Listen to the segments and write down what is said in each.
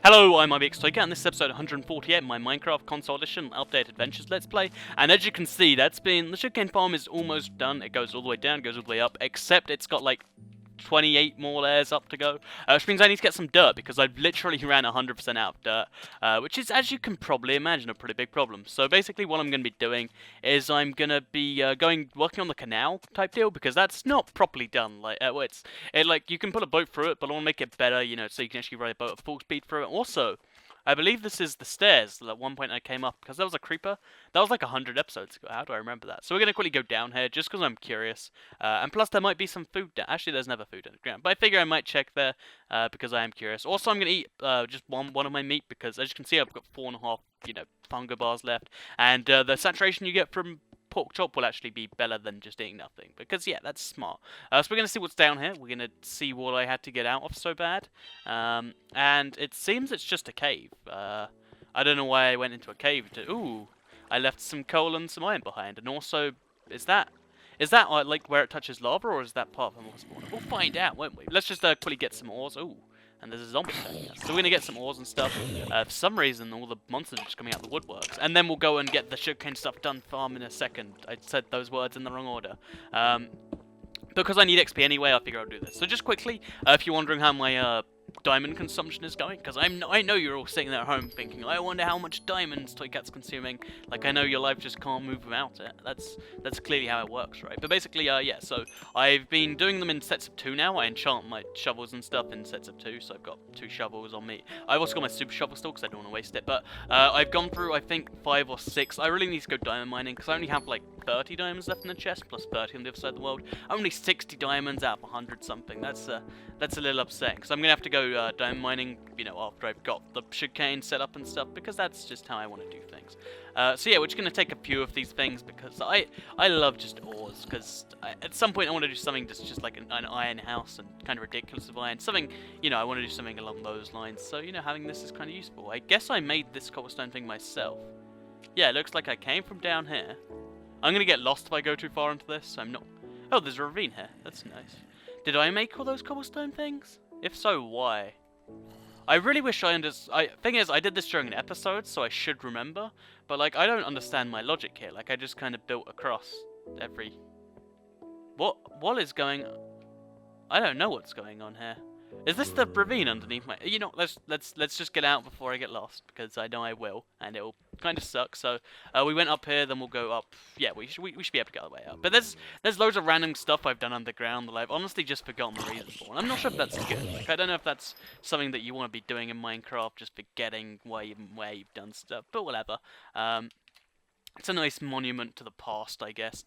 Hello, I'm IBX and this is episode 148 my Minecraft Console Edition Update Adventures Let's Play. And as you can see, the sugarcane farm is almost done. It goes all the way down, goes all the way up, except it's got like 28 more layers up to go, which means I need to get some dirt because I've literally ran 100% out of dirt, which is, as you can probably imagine, a pretty big problem. So basically what I'm going to be doing is I'm going to be working on the canal type deal because that's not properly done. Like, like you can put a boat through it, but I want to make it better, you know, so you can actually ride a boat at full speed through it. Also, I believe this is the stairs that at one point I came up, because there was a creeper. That was like 100 episodes ago. How do I remember that? So we're going to quickly go down here, just because I'm curious. And plus there might be some food down. Actually, there's never food underground. But I figure I might check there, because I am curious. Also, I'm going to eat just one of my meat, because as you can see, I've got 4.5, hunger bars left. And the saturation you get from pork chop will actually be better than just eating nothing, because yeah, that's smart. So we're going to see what's down here. We're going to see what I had to get out of so bad, and it seems it's just a cave. I don't know why I went into a cave. Ooh, I left some coal and some iron behind, and also, is that like where it touches lava, or is that part of a more spawn? We'll find out, won't we? Let's just quickly get some ores. Ooh. And there's a zombie standing there. So we're going to get some ores and stuff. For some reason, all the monsters are just coming out of the woodworks. And then we'll go and get the sugarcane stuff done farm in a second. I said those words in the wrong order. Because I need XP anyway, I figure I'll do this. So just quickly, if you're wondering how my diamond consumption is going, because I know you're all sitting there at home thinking, I wonder how much diamonds Toycat's consuming. Like, I know your life just can't move without it. That's clearly how it works, right? But basically, yeah, so I've been doing them in sets of 2 now. I enchant my shovels and stuff in sets of 2, so I've got 2 shovels on me. I've also got my super shovel still, because I don't want to waste it, but I've gone through, I think, 5 or 6. I really need to go diamond mining, because I only have, like, 30 diamonds left in the chest, plus 30 on the other side of the world. Only 60 diamonds out of 100 something. That's a little upsetting, because I'm going to have to go diamond mining, after I've got the sugarcane set up and stuff, because that's just how I want to do things. So yeah, we're just going to take a few of these things, because I love just ores, because at some point I want to do something just like an iron house, and kind of ridiculous of iron. Something, I want to do something along those lines, so, having this is kind of useful. I guess I made this cobblestone thing myself. Yeah, it looks like I came from down here. I'm going to get lost if I go too far into this. I'm not... Oh, there's a ravine here. That's nice. Did I make all those cobblestone things? If so, why? I really wish I understood... Thing is, I did this during an episode, so I should remember. But, like, I don't understand my logic here. Like, I just kind of built across every... What is going... I don't know what's going on here. Is this the ravine underneath my... let's just get out before I get lost, because I know I will, and it'll kind of suck. So we went up here, then we'll go up. Yeah, we should be able to get our way up. But there's loads of random stuff I've done underground that I've honestly just forgotten the reason for. And I'm not sure if that's good. Like, I don't know if that's something that you want to be doing in Minecraft, just forgetting where you've done stuff. But whatever. It's a nice monument to the past, I guess.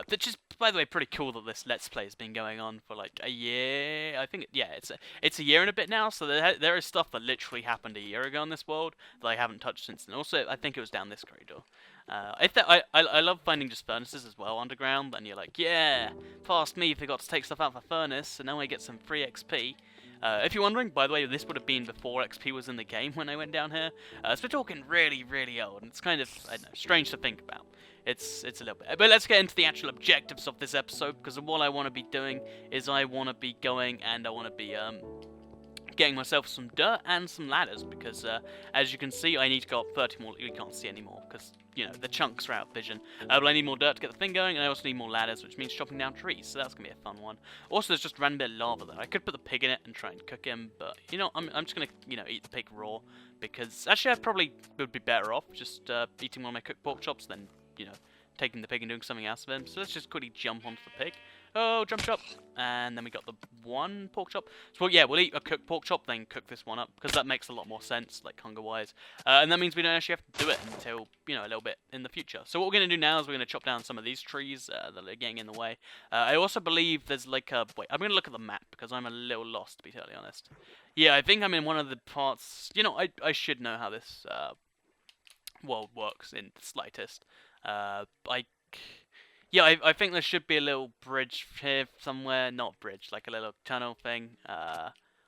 Which is, by the way, pretty cool that this Let's Play has been going on for like a year. I think, it's a year and a bit now. So there is stuff that literally happened a year ago in this world that I haven't touched since. And also, I think it was down this corridor. I love finding just furnaces as well underground. And you're like, yeah, past me forgot to take stuff out of the furnace, so now I get some free XP. If you're wondering, by the way, this would have been before XP was in the game when I went down here. So we're talking really, really old, and it's kind of, I don't know, strange to think about. It's a little bit. But let's get into the actual objectives of this episode, because what I want to be doing is I want to be going and I want to be getting myself some dirt and some ladders, because as you can see, I need to go up 30 more. You can't see anymore because the chunks are out of vision. But I need more dirt to get the thing going, and I also need more ladders, which means chopping down trees. So that's gonna be a fun one. Also, there's just a random bit of lava there. I could put the pig in it and try and cook him, but I'm just gonna eat the pig raw, because actually I probably would be better off just eating one of my cooked pork chops than taking the pig and doing something else with him. So let's just quickly jump onto the pig. Oh, jump chop. And then we got the one pork chop. So, yeah, we'll eat a cooked pork chop, then cook this one up, because that makes a lot more sense, like, hunger-wise. And that means we don't actually have to do it until, a little bit in the future. So what we're going to do now is we're going to chop down some of these trees that are getting in the way. I also believe there's, like, a... Wait, I'm going to look at the map, because I'm a little lost, to be totally honest. Yeah, I think I'm in one of the parts... I should know how this world works in the slightest. Yeah, I think there should be a little bridge here somewhere. Not bridge, like a little tunnel thing.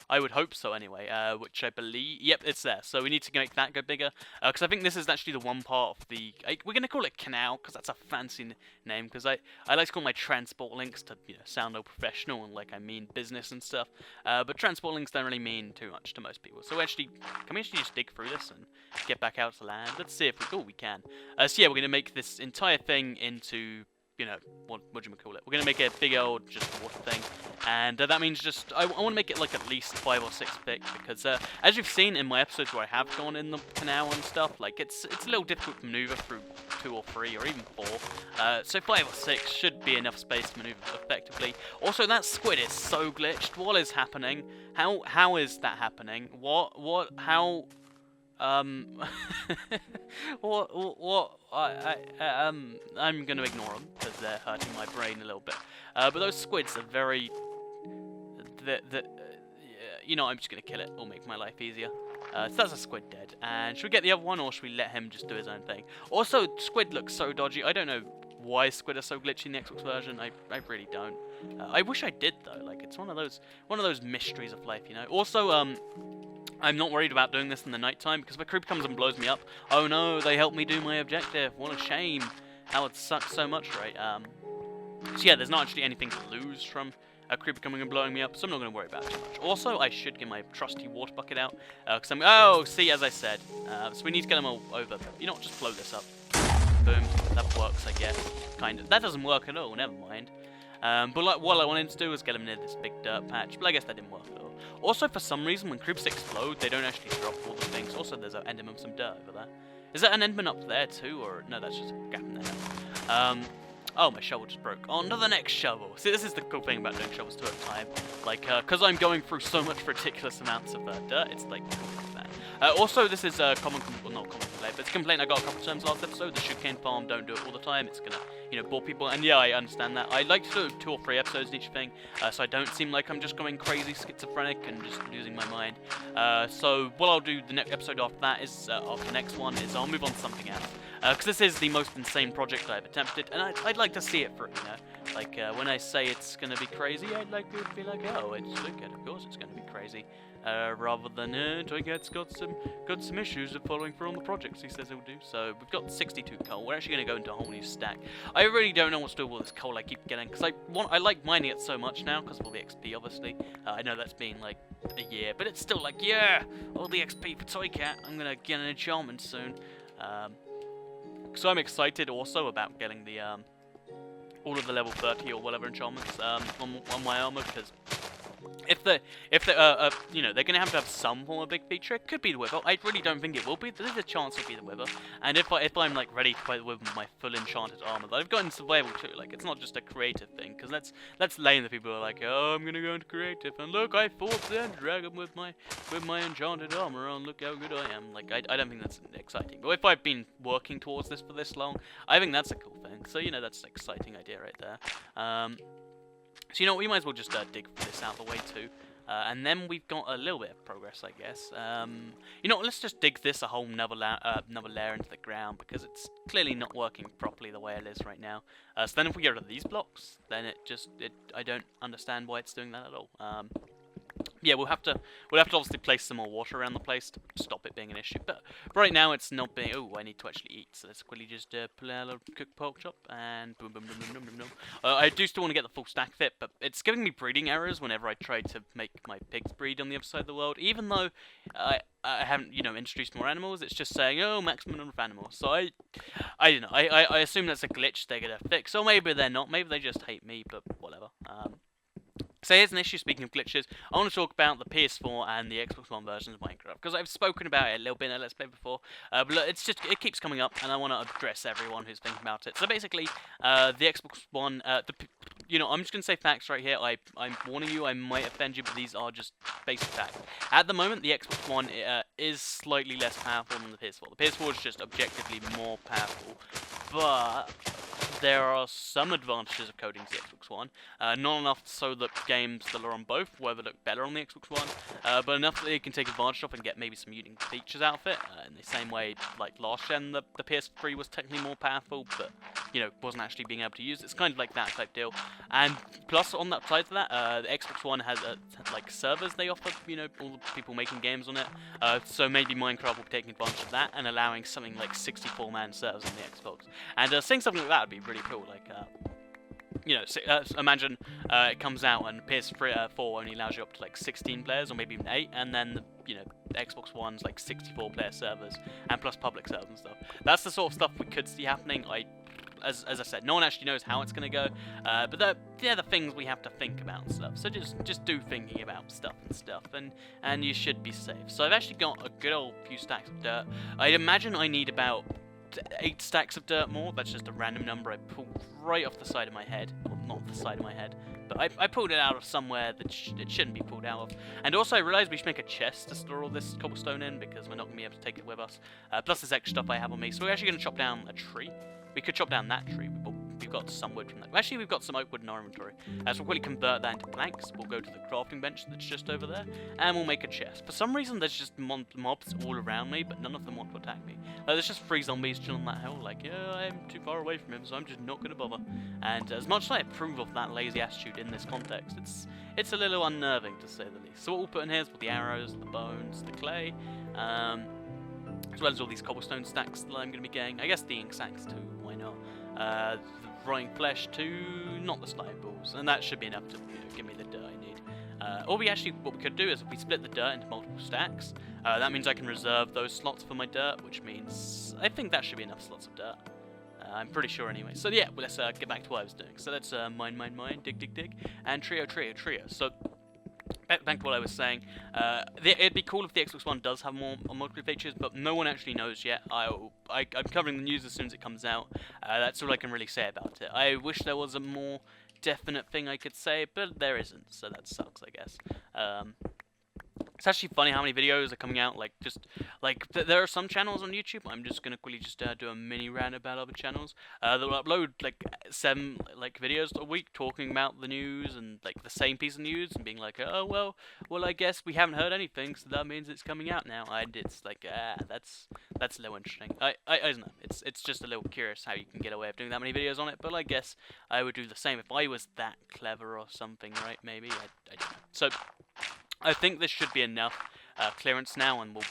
I would hope so anyway, which I believe... Yep, it's there. So we need to make that go bigger. Because I think this is actually the one part of the... we're going to call it canal, because that's a fancy name. Because I like to call my transport links to sound all professional and like I mean business and stuff. But transport links don't really mean too much to most people. So actually, can we actually just dig through this and get back out to land? Let's see if we... Oh, we can. So yeah, we're going to make this entire thing into... what do you call it? We're going to make it a big old just water thing. And that means just, I want to make it like at least 5 or 6 thick, because as you've seen in my episodes where I have gone in the canal and stuff, like it's a little difficult to maneuver through 2 or 3 or even 4. So 5 or 6 should be enough space to maneuver effectively. Also, that squid is so glitched. What is happening? How is that happening? How... I'm gonna ignore them because they're hurting my brain a little bit. But those squids are very... I'm just gonna kill it. It'll make my life easier. So that's a squid dead. And should we get the other one, or should we let him just do his own thing? Also, squid looks so dodgy. I don't know why squid are so glitchy in the Xbox version. I really don't. I wish I did though. Like, it's one of those mysteries of life, Also, I'm not worried about doing this in the nighttime, because if a creeper comes and blows me up, oh no, they helped me do my objective. What a shame. That would suck so much, right? So yeah, there's not actually anything to lose from a creeper coming and blowing me up, so I'm not going to worry about it too much. Also, I should get my trusty water bucket out, because I'm... Oh, see, as I said. So we need to get them all over. You know what, just blow this up. Boom. That works, I guess. Kind of. That doesn't work at all, never mind. But like, what I wanted to do was get them near this big dirt patch, but I guess that didn't work at all. Also, for some reason, when creepers explode, they don't actually drop all the things. Also, there's an enderman with some dirt over there. Is that an enderman up there too, or... No, that's just a gap in there. Oh, my shovel just broke. On to the next shovel. See, this is the cool thing about doing shovels 2 at a time. Like, because I'm going through so much ridiculous amounts of dirt, it's like cool like that. Also, this is a not common complaint, but it's a complaint I got a couple of times last episode. The sugarcane farm, don't do it all the time. It's gonna, bore people. And yeah, I understand that. I like to do 2 or 3 episodes in each thing, so I don't seem like I'm just going crazy schizophrenic and just losing my mind. So what I'll do the next episode after that is, after the next one, is I'll move on to something else. Because this is the most insane project I've attempted, and I'd like to see it through, Like, when I say it's going to be crazy, I'd like it to be like, oh, of course it's going to be crazy. Rather than, Toycat's got some issues of following through on the projects he says he'll do. So, we've got 62 coal. We're actually going to go into a whole new stack. I really don't know what to do with all this coal I keep getting, because I like mining it so much now, because of all the XP, obviously. I know that's been, like, a year, but it's still like, yeah, all the XP for Toycat. I'm going to get an enchantment soon. So I'm excited also about getting the all of the level 30 or whatever enchantments on my armor, because if they're gonna have to have some form of big feature. It could be the Wither. I really don't think it will be. There's a chance it'll be the Wither. And if I'm like ready to play the Wither with my full enchanted armor, that I've got in survival too. Like, it's not just a creative thing, because that's lame. The people are like, oh, I'm gonna go into creative, and look, I fought the end dragon with my enchanted armor on. Look how good I am. Like, I don't think that's exciting. But if I've been working towards this for this long, I think that's a cool thing. So that's an exciting idea right there. So we might as well just dig this out of the way too. And then we've got a little bit of progress, I guess. Let's just dig this a whole another layer into the ground, because it's clearly not working properly the way it is right now. So then if we get rid of these blocks, then I don't understand why it's doing that at all. Yeah, we'll have to obviously place some more water around the place to stop it being an issue. But right now it's not being... Oh, I need to actually eat, so let's quickly just pull out a cooked pork chop and boom, boom, boom, boom, boom, boom, boom. I do still want to get the full stack fit, but it's giving me breeding errors whenever I try to make my pigs breed on the other side of the world. Even though I haven't, introduced more animals, it's just saying, oh, maximum number of animals. So I don't know. I assume that's a glitch they're gonna fix, or maybe they're not. Maybe they just hate me, but whatever. So here's an issue, speaking of glitches. I want to talk about the PS4 and the Xbox One versions of Minecraft, because I've spoken about it a little bit in a Let's Play before, but look, it keeps coming up, and I want to address everyone who's thinking about it. So basically, the Xbox One, I'm just going to say facts right here. I'm warning you, I might offend you, but these are just basic facts. At the moment, the Xbox One is slightly less powerful than the PS4. The PS4 is just objectively more powerful, but there are some advantages of coding the Xbox One. Not enough so that games that are on both will ever look better on the Xbox One, but enough that you can take advantage of and get maybe some unique features out of it. In the same way, like last gen, the PS3 was technically more powerful, but you know, wasn't actually being able to use. It's kind of like that type deal. And plus, on that side of that, the Xbox One has like servers they offer, you know, all the people making games on it. So maybe Minecraft will be taking advantage of that and allowing something like 64-man servers on the Xbox. And seeing something like that would be really cool. Like, you know, imagine it comes out and PS4 only allows you up to like 16 players, or maybe even 8, and then you know, the Xbox One's like 64-player servers and plus public servers and stuff. That's the sort of stuff we could see happening. As I said, no one actually knows how it's gonna go, but they're the things we have to think about and stuff. So just do thinking about stuff, and you should be safe. So I've actually got a good old few stacks of dirt. I'd imagine I need about 8 stacks of dirt more. That's just a random number I pulled right off the side of my head. Well, not the side of my head, but I pulled it out of somewhere that it shouldn't be pulled out of. And also I realised we should make a chest to store all this cobblestone in, because we're not going to be able to take it with us. Plus this extra stuff I have on me. So we're actually going to chop down a tree. We could chop down that tree. We've got some wood from that. Actually, we've got some oak wood in our inventory. So we'll quickly convert that into planks. We'll go to the crafting bench that's just over there, and we'll make a chest. For some reason, there's just mobs all around me, but none of them want to attack me. There's just 3 zombies chilling on that hill, like, yeah, I'm too far away from him, so I'm just not going to bother. And as much as I approve of that lazy attitude in this context, it's a little unnerving, to say the least. So what we'll put in here is the arrows, the bones, the clay, as well as all these cobblestone stacks that I'm going to be getting. I guess the ink sacks too, why not? The rotting flesh too, not the slime balls, and that should be enough to, you know, give me the dirt I need. Or what we could do is if we split the dirt into multiple stacks, that means I can reserve those slots for my dirt, which means I think that should be enough slots of dirt. I'm pretty sure anyway. So yeah, well, let's get back to what I was doing. So let's mine, dig, and trio. So back to what I was saying. It'd be cool if the Xbox One does have more multiplayer features, but no one actually knows yet. I'm covering the news as soon as it comes out. That's all I can really say about it. I wish there was a more definite thing I could say, but there isn't, so that sucks, I guess. It's actually funny how many videos are coming out, there are some channels on YouTube, I'm just gonna quickly do a mini rant about other channels, that will upload, 7, videos a week talking about the news, and, the same piece of news, and being like, oh, well, I guess we haven't heard anything, so that means it's coming out now, and it's that's a little interesting. I don't know, it's just a little curious how you can get away with doing that many videos on it, but I guess I would do the same if I was that clever or something, right, maybe, I don't know. So, I think this should be enough clearance now, and we'll,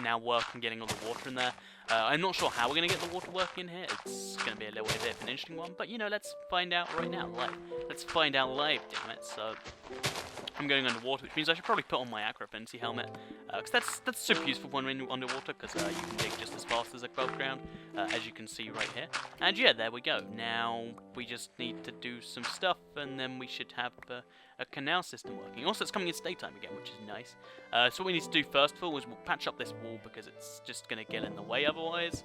now work on getting all the water in there. I'm not sure how we're going to get the water working in here. It's going to be a little bit of an interesting one, but, let's find out right now, live. Let's find out live, damn it. So, I'm going underwater, which means I should probably put on my Aqua Affinity helmet, because that's super useful when we're underwater, because you can dig just as fast as above ground, as you can see right here. And yeah, there we go. Now, we just need to do some stuff, and then we should have a canal system working. Also, it's coming in daytime again, which is nice. So what we need to do first of all is we'll patch up this wall, because it's just going to get in the way otherwise.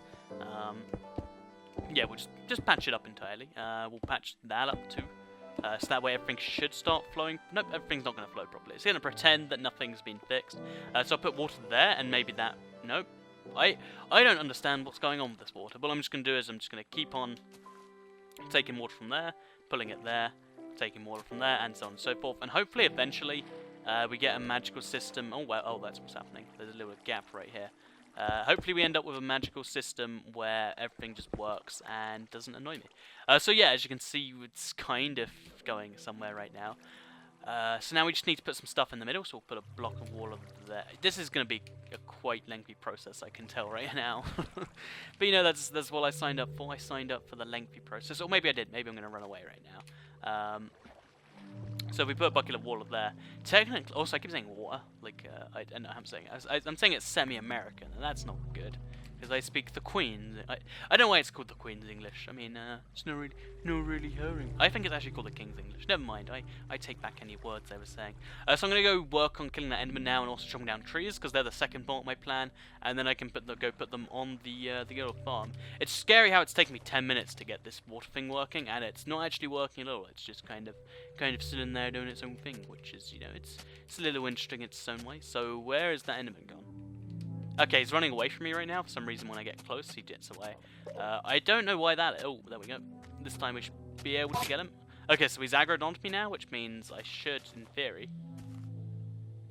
Yeah, we'll just patch it up entirely. We'll patch that up too. So that way everything should start flowing. Nope, everything's not going to flow properly. It's going to pretend that nothing's been fixed. So I'll put water there, and maybe that... Nope. I don't understand what's going on with this water. What I'm just going to do is I'm just going to keep on taking water from there, pulling it there, taking water from there, and so on and so forth. And hopefully, eventually, we get a magical system. Oh, well, oh, that's what's happening. There's a little gap right here. Hopefully we end up with a magical system where everything just works and doesn't annoy me. So yeah, as you can see, it's kind of going somewhere right now. So now we just need to put some stuff in the middle, so we'll put a block of wall over there. This is going to be a quite lengthy process, I can tell right now. But that's what I signed up for. I signed up for the lengthy process, or maybe I did. Maybe I'm going to run away right now. So if we put a bucket of water there, technically, also I keep saying water, I don't know how I'm saying it. I'm saying it's semi-American, and that's not good, because I speak the Queen's. I don't know why it's called the Queen's English. I mean, it's not really hearing. I think it's actually called the King's English. Never mind, I take back any words I was saying. So I'm going to go work on killing that Enderman now, and also chopping down trees, because they're the second part of my plan, and then I can go put them on the old farm. It's scary how it's taken me 10 minutes to get this water thing working, and it's not actually working at all. It's just kind of sitting there doing its own thing, which is, it's a little interesting in its own way. So where is that Enderman gone? Okay, he's running away from me right now. For some reason, when I get close, he jets away. I don't know why that... Oh, there we go. This time we should be able to get him. Okay, so he's aggroed onto me now, which means I should, in theory...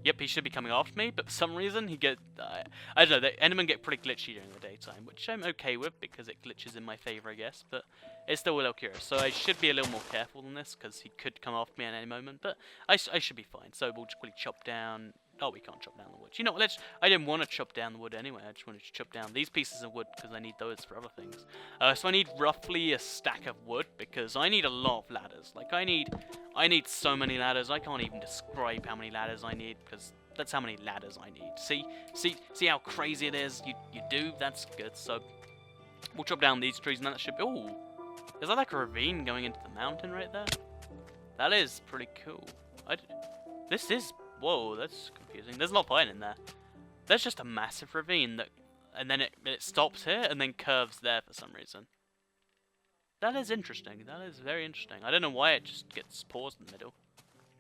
Yep, he should be coming after me, but for some reason he get... I don't know, the Endermen get pretty glitchy during the daytime, which I'm okay with because it glitches in my favour, I guess, but it's still a little curious. So I should be a little more careful than this because he could come after me at any moment, but I should be fine. So we'll just quickly chop down... Oh, we can't chop down the wood. You know what, I didn't want to chop down the wood anyway, I just wanted to chop down these pieces of wood because I need those for other things. So I need roughly a stack of wood because I need a lot of ladders. Like, I need so many ladders, I can't even describe how many ladders I need because that's how many ladders I need. See how crazy it is? You do? That's good. So we'll chop down these trees and that should be... Ooh! Is that like a ravine going into the mountain right there? That is pretty cool. This is... Whoa, that's confusing. There's a lot of iron in there. There's just a massive ravine that... And then it stops here and then curves there for some reason. That is interesting. That is very interesting. I don't know why it just gets paused in the middle.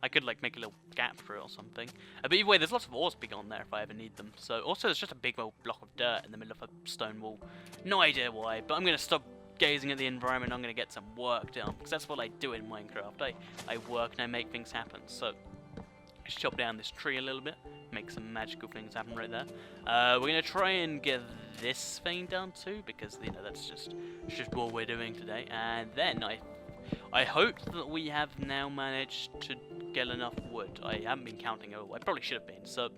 I could, like, make a little gap through it or something. But either way, there's lots of ores to be gone there if I ever need them. So, also, there's just a big old block of dirt in the middle of a stone wall. No idea why, but I'm going to stop gazing at the environment. I'm going to get some work done, because that's what I do in Minecraft. I work and I make things happen. So, just chop down this tree a little bit. Make some magical things happen right there. We're going to try and get this thing done too, because, you know, that's just what we're doing today. And then I hope that we have now managed to get enough wood. I haven't been counting it all. I probably should have been. So,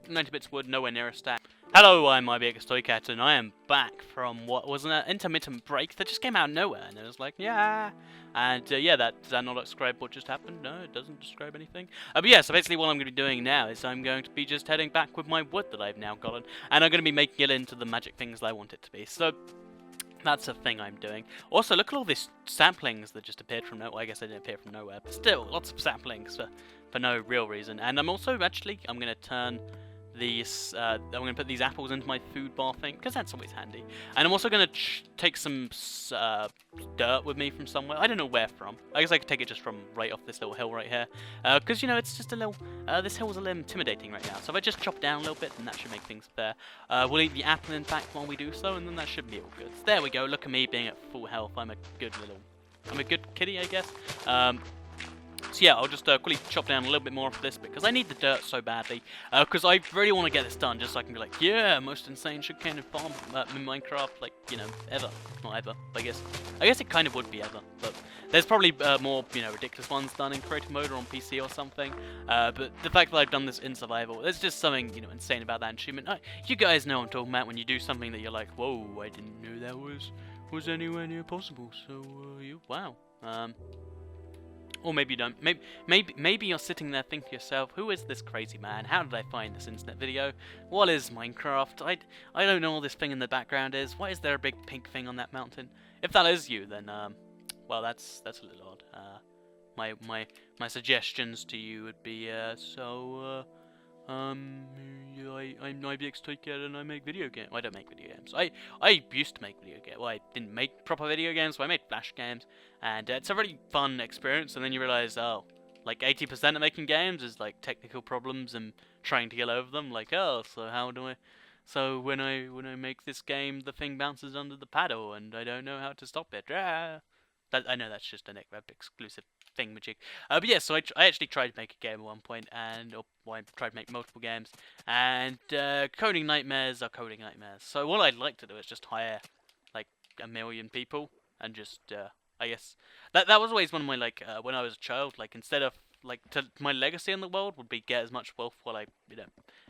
90 bits of wood, nowhere near a stack. Hello, I'm IBXToyCat, and I am back from what was an intermittent break that just came out of nowhere. And it was like, yeah. And yeah, does that not describe what just happened? No, it doesn't describe anything. But yeah, so basically what I'm going to be doing now is I'm going to be just heading back with my wood that I've now gotten. And I'm going to be making it into the magic things that I want it to be. So... that's a thing I'm doing. Also, look at all these saplings that just appeared from nowhere. Well, I guess they didn't appear from nowhere, but still, lots of saplings for no real reason. And I'm also, actually, I'm going to turn these, I'm going to put these apples into my food bar thing, because that's always handy. And I'm also going to take some dirt with me from somewhere. I don't know where from. I guess I could take it just from right off this little hill right here. Because, you know, it's just a little, this hill's a little intimidating right now. So if I just chop down a little bit, then that should make things fair. We'll eat the apple, in fact, while we do so, and then that should be all good. So there we go. Look at me being at full health. I'm a good kitty, I guess. So yeah, I'll just quickly chop down a little bit more of this because I need the dirt so badly. Because I really want to get this done just so I can be like, yeah, most insane sugarcane farm in Minecraft, like, you know, ever. Not ever, I guess. I guess it kind of would be ever, but there's probably more, you know, ridiculous ones done in creative mode or on PC or something. But the fact that I've done this in survival, there's just something, you know, insane about that achievement. You guys know what I'm talking about when you do something that you're like, whoa, I didn't know that was anywhere near possible. So, wow. Or maybe you don't. Maybe you're sitting there thinking to yourself, who is this crazy man? How did I find this internet video? What is Minecraft? I don't know what this thing in the background is. Why is there a big pink thing on that mountain? If that is you, then well, that's a little odd. My suggestions to you would be I'm IBXToyCat and I make video games. Well, I don't make video games. I used to make video games. Well, I didn't make proper video games, so I made Flash games. And it's a really fun experience, and then you realize, oh, like 80% of making games is like technical problems and trying to get over them. Like, oh, so how do I... So when I make this game, the thing bounces under the paddle, and I don't know how to stop it. I know that's just an exclusive thingamajig. But yeah, so I actually tried to make a game at one point, I tried to make multiple games, and coding nightmares are coding nightmares. So what I'd like to do is just hire like 1 million people and just I guess that was always one of my like when I was a child, like instead of like my legacy in the world would be get as much wealth while I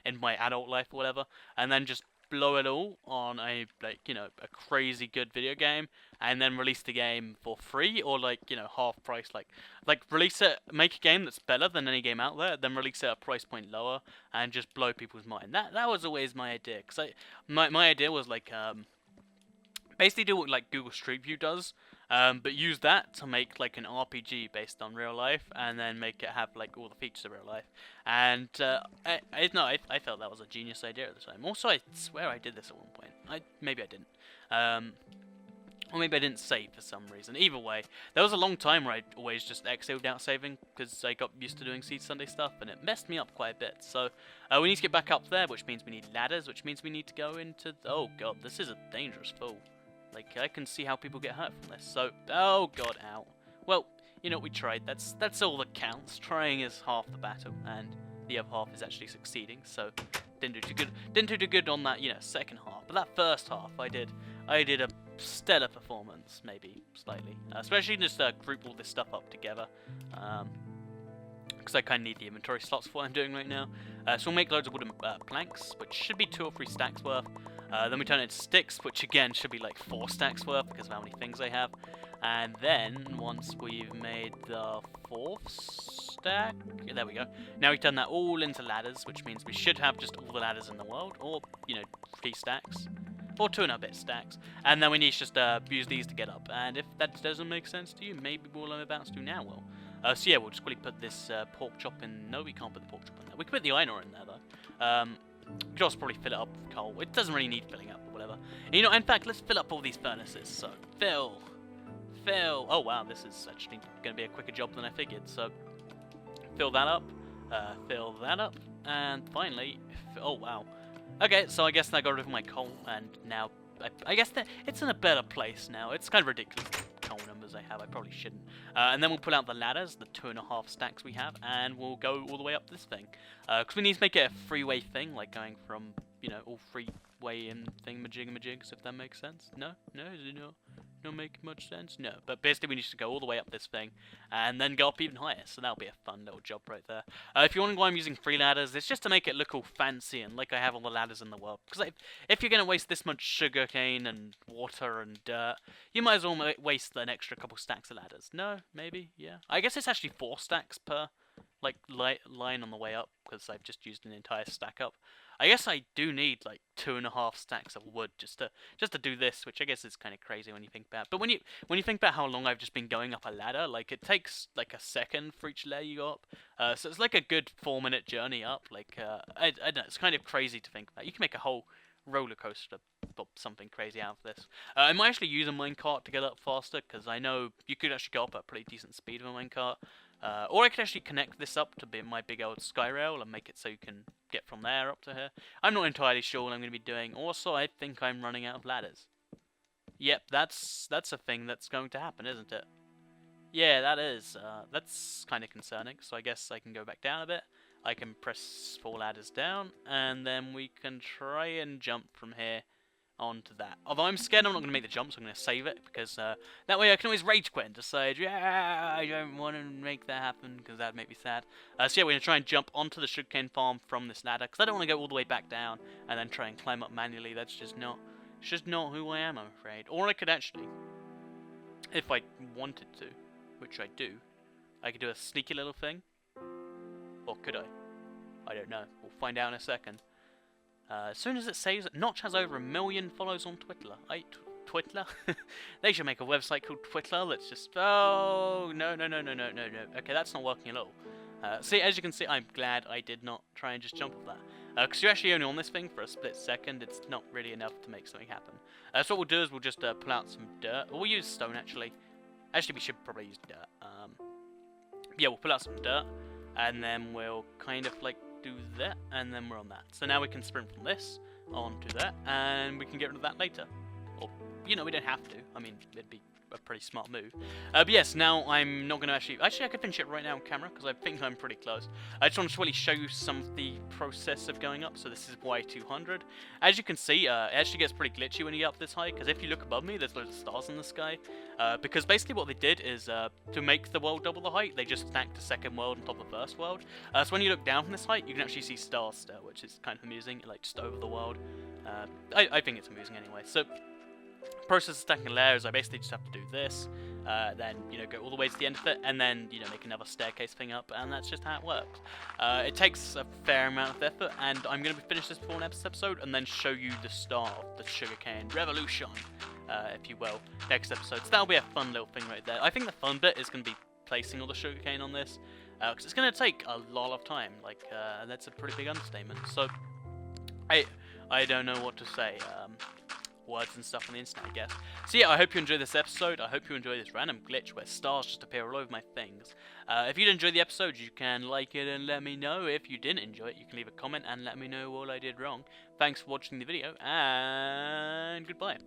in my adult life or whatever, and then just blow it all on a a crazy good video game, and then release the game for free or like half price, like release it, make a game that's better than any game out there, then release it at a price point lower and just blow people's mind. That was always my idea, because my idea was like basically do what like Google Street View does, but use that to make like an RPG based on real life, and then make it have like all the features of real life. And I felt that was a genius idea at the time. Also, I swear I did this at one point. Maybe I didn't. Or maybe I didn't save for some reason. Either way, there was a long time where I always just exiled without saving, because I got used to doing Seed Sunday stuff, and it messed me up quite a bit. So, we need to get back up there, which means we need ladders, which means we need to go into... Oh god, this is a dangerous fall. Like, I can see how people get hurt from this. So, oh god, ow. Well, we tried. That's all that counts. Trying is half the battle, and the other half is actually succeeding. So didn't do too good. Didn't do too good on that, second half. But that first half, I did a stellar performance, maybe slightly. Especially just group all this stuff up together. Because I kind of need the inventory slots for what I'm doing right now. So we'll make loads of wooden planks, which should be 2 or 3 stacks worth. Then we turn it into sticks, which again should be like 4 stacks worth because of how many things I have. And then, once we've made the 4th stack, there we go. Now we turn that all into ladders, which means we should have just all the ladders in the world, or, 3 stacks. Or 2 and a bit stacks. And then we need to just use these to get up. And if that doesn't make sense to you, maybe what I'm about to do now will. So yeah, we'll just quickly put this pork chop in. No, we can't put the pork chop in there. We can put the iron ore in there, though. We could also probably fill it up with coal. It doesn't really need filling up, or whatever. And, in fact, let's fill up all these furnaces. So, fill. Oh, wow, this is actually going to be a quicker job than I figured. So, fill that up. Fill that up. And finally, oh, wow. Okay, so I guess I got rid of my coal, and now I guess that it's in a better place now. It's kind of ridiculous, the coal numbers I have. I probably shouldn't. And then we'll pull out the ladders, the 2.5 stacks we have, and we'll go all the way up this thing. Because we need to make it a 3-way thing, like going from, all 3-way in thingamajigs, if that makes sense. No? No? Does it not make much sense? No. But basically we need to go all the way up this thing, and then go up even higher. So that'll be a fun little job right there. If you wonder why I'm using 3 ladders, it's just to make it look all fancy and like I have all the ladders in the world. Because if you're going to waste this much sugarcane and water and dirt, you might as well waste an extra couple stacks of ladders. No? Maybe? Yeah. I guess it's actually 4 stacks per line on the way up, because I've just used an entire stack up. I guess I do need like 2.5 stacks of wood just to do this, which I guess is kind of crazy when you think about. But when you think about how long I've just been going up a ladder, like it takes like a second for each layer you go up. So it's like a good 4-minute journey up. Like I don't know, it's kind of crazy to think about. You can make a whole roller coaster or something crazy out of this. I might actually use a minecart to get up faster, because I know you could actually go up at a pretty decent speed with a minecart. Or I could actually connect this up to my big old sky rail and make it so you can get from there up to here. I'm not entirely sure what I'm going to be doing. Also, I think I'm running out of ladders. Yep, that's a thing that's going to happen, isn't it? Yeah, that is. That's kind of concerning. So I guess I can go back down a bit. I can press 4 ladders down, and then we can try and jump from here onto that. Although I'm scared I'm not going to make the jump, so I'm going to save it, because that way I can always rage quit and decide, yeah, I don't want to make that happen, because that would make me sad. So yeah, we're going to try and jump onto the sugarcane farm from this ladder, because I don't want to go all the way back down and then try and climb up manually. That's just not who I am, I'm afraid. Or I could actually, if I wanted to, which I do, I could do a sneaky little thing. Or could I? I don't know. We'll find out in a second. As soon as it saves, Notch has over 1 million followers on Twitter. Twitter? They should make a website called Twitter that's just... Oh, no. Okay, that's not working at all. See, as you can see, I'm glad I did not try and just jump off that. Because you're actually only on this thing for a split second. It's not really enough to make something happen. So what we'll do is we'll just pull out some dirt. Or we'll use stone, actually. Actually, we should probably use dirt. Yeah, we'll pull out some dirt. And then we'll kind of like do that, and then we're on that. So now we can sprint from this onto that, and we can get rid of that later. Or, we don't have to. I mean, it'd be a pretty smart move. But yes, now I'm not going to actually... Actually, I could finish it right now on camera, because I think I'm pretty close. I just want to really show you some of the process of going up. So this is Y200. As you can see, it actually gets pretty glitchy when you get up this high, because if you look above me, there's loads of stars in the sky. Because basically what they did is, to make the world double the height, they just stacked a second world on top of the first world. So when you look down from this height, you can actually see stars still, which is kind of amusing, like just over the world. I think it's amusing anyway. So... process of stacking layers, I basically just have to do this, then, go all the way to the end of it, and then, make another staircase thing up, and that's just how it works. It takes a fair amount of effort, and I'm going to finish this before next episode, and then show you the start of the sugarcane revolution, if you will, next episode. So that'll be a fun little thing right there. I think the fun bit is going to be placing all the sugarcane on this, because it's going to take a lot of time, that's a pretty big understatement. So, I don't know what to say, words and stuff on the internet, I guess. So yeah, I hope you enjoyed this episode. I hope you enjoyed this random glitch where stars just appear all over my things. If you did enjoy the episode, you can like it and let me know. If you didn't enjoy it, you can leave a comment and let me know what I did wrong. Thanks for watching the video, and goodbye.